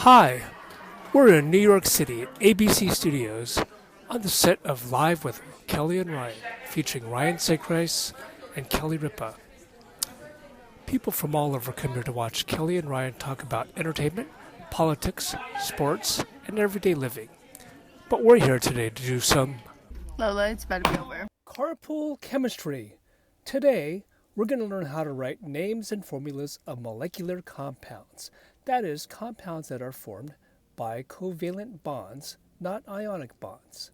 Hi, we're in New York City at ABC Studios on the set of Live with Kelly and Ryan, featuring Ryan Seacrest and Kelly Ripa. People from all over come here to watch Kelly and Ryan talk about entertainment, politics, sports, and everyday living. But we're here today to do some Lola, it's about to be over. carpool chemistry. Today, we're going to learn how to write names and formulas of molecular compounds. That is, compounds that are formed by covalent bonds, not ionic bonds.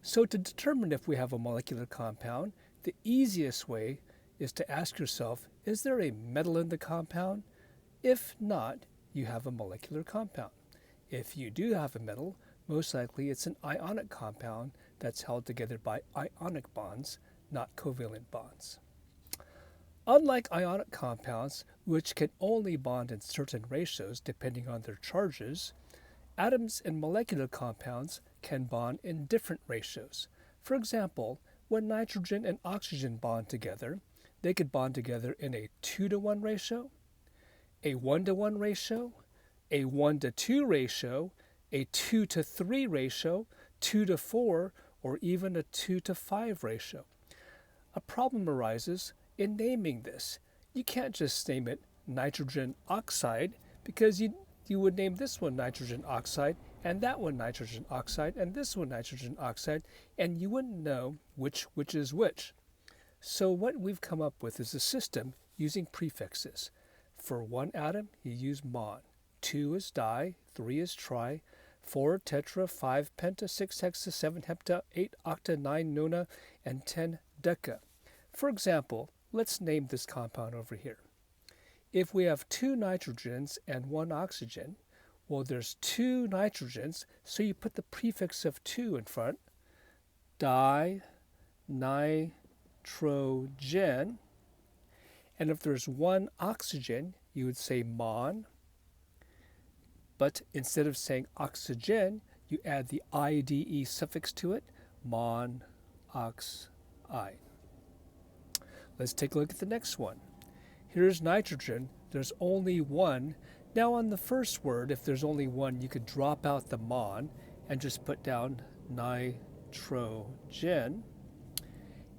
So to determine if we have a molecular compound, the easiest way is to ask yourself, is there a metal in the compound? If not, you have a molecular compound. If you do have a metal, most likely it's an ionic compound that's held together by ionic bonds, not covalent bonds. Unlike ionic compounds, which can only bond in certain ratios depending on their charges, atoms in molecular compounds can bond in different ratios. For example, when nitrogen and oxygen bond together, they could bond together in a 2-to-1 ratio, a 1-to-1 ratio, a 1-to-2 ratio, a 2-to-3 ratio, 2-to-4, or even a 2-to-5 ratio. A problem arises in naming this. You can't just name it nitrogen oxide because you would name this one nitrogen oxide and that one nitrogen oxide and this one nitrogen oxide, and you wouldn't know which is which. So what we've come up with is a system using prefixes. For one atom, you use mon. 2 is di, 3 is tri, 4 tetra, 5 penta, 6 hexa, 7 hepta, 8 octa, 9 nona, and 10 deca. For example, let's name this compound over here. If we have 2 nitrogens and 1 oxygen, well, there's 2 nitrogens, so you put the prefix of 2 in front. Dinitrogen. And if there's 1 oxygen, you would say mon. But instead of saying oxygen, you add the IDE suffix to it, monoxide. Let's take a look at the next one. Here's nitrogen. There's only 1. Now on the first word, if there's only 1, you could drop out the mon and just put down nitrogen.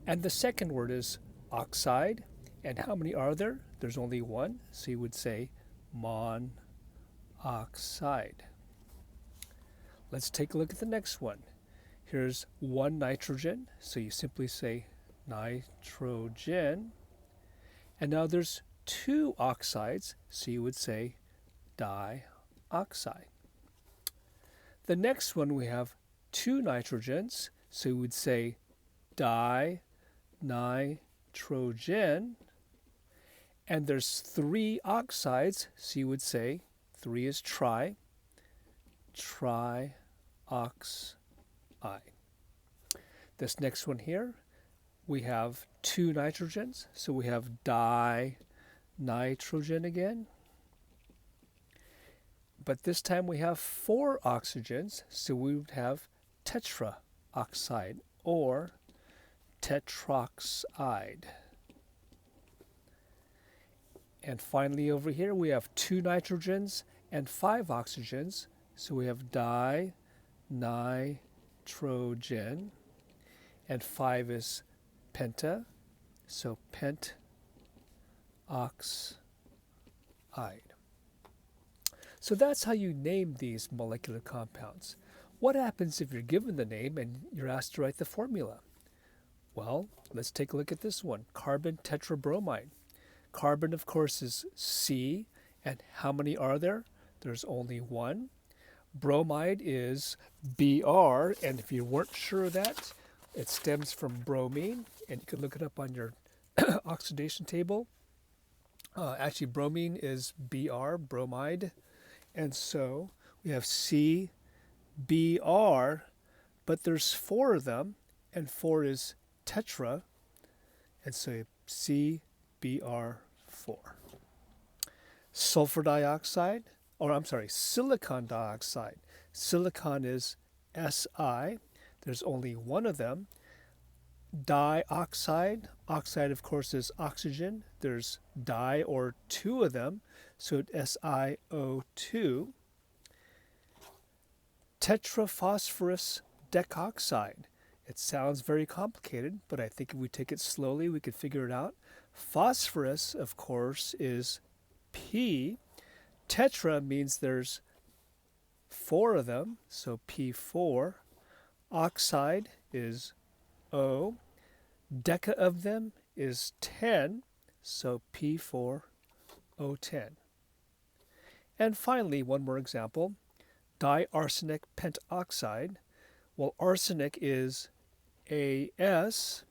And the second word is oxide. And how many are there? There's only 1, so you would say monoxide. Let's take a look at the next one. Here's 1 nitrogen, so you simply say nitrogen. And now there's 2 oxides, so you would say dioxide. The next one we have 2 nitrogens, so you would say dinitrogen. And there's 3 oxides, so you would say 3 is trioxide. This next one here, we have 2 nitrogens, so we have dinitrogen again. But this time we have 4 oxygens, so we would have tetraoxide or tetroxide. And finally over here we have 2 nitrogens and 5 oxygens, so we have dinitrogen, and 5 is penta, so pentoxide. So that's how you name these molecular compounds. What happens if you're given the name and you're asked to write the formula? Well, let's take a look at this one, carbon tetrabromide. Carbon, of course, is C, and how many are there? There's only 1. Bromide is Br, and if you weren't sure of that, it stems from bromine, and you can look it up on your oxidation table. Actually, bromine is Br, bromide, and so we have CBr, but there's 4 of them, and 4 is tetra, and so CBr4. Sulfur dioxide, silicon dioxide. Silicon is Si. There's only 1 of them. Dioxide, oxide of course is oxygen. There's di or 2 of them, so it's SiO2. tetraphosphorus decoxide. It sounds very complicated, but I think if we take it slowly, we could figure it out. Phosphorus, of course, is P. Tetra means there's 4 of them, so P4. Oxide is O. Deca of them is 10, so P4O10. And finally, one more example, diarsenic pentoxide. Well, arsenic is As.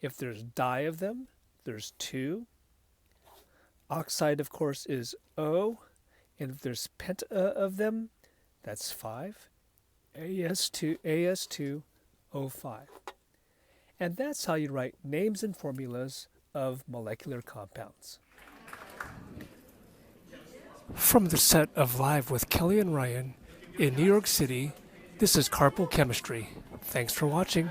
If there's di of them, there's 2. Oxide, of course, is O. And if there's penta of them, that's 5. As2O5. And that's how you write names and formulas of molecular compounds. From the set of Live with Kelly and Ryan in New York City, this is Carpool Chemistry. Thanks for watching.